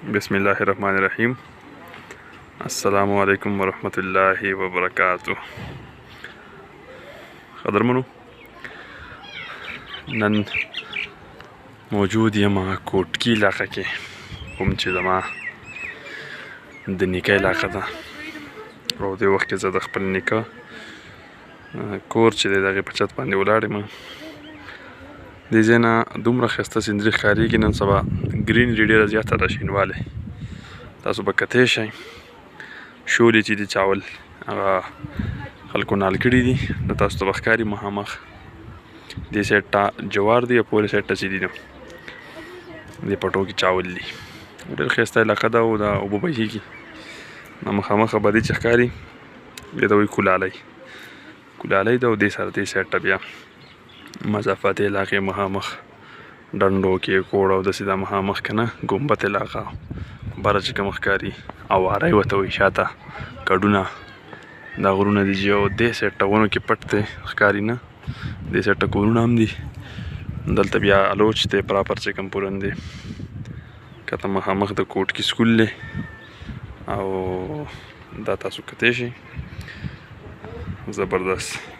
بسم الله الرحمن الرحیم. السلام علیکم ورحمت الله وبرکاتہ. قدرمنو، نن موجود یم کوټکی علاقه کې، کوم چې زما د نیکه علاقه ده، او دې وخت کې زه د خپل نیکه کور چې دی د هغې په چت باندې ولاړ یم. دې ځای نه دومره ښایسته سیندري ښکارېږي نن سبا، ګرینري ډېره زیاته ده، شینوالی تاسو به کتی شئ. شولې چې دي چاول هغه خلکو نال کړي دي، د تاسو ته به ښکاري مخامخ. دې سایډ ته جوار دی او په بلې سایډ ته چې دي نو دې پټو کې چاول دي. ډېر ښایسته علاقه ده او دا اوبه بهیږي نه مخامخه به دې چې ښکاري، دې ته وایي کولالۍ ده. او دې سره دې سایډ ته بیا مضافات علاقې مخامخ ډنډو کې کوړ او داسې دا مخامخ که نه ګمبت علاقه بره چې کوم ښکاري اواری ورته وایي، شاته کډونه دا غرونه دي او دې سایډ ته ونو کې پټ دی ښکاري نه، دې سایډ ته کورونه هم دي. دلته بیا الوچ دی پراپر چې کوم پورن دی، کته مخامخ د کوټکي سکول دی او دا تاسو کتی شئ. زبردست.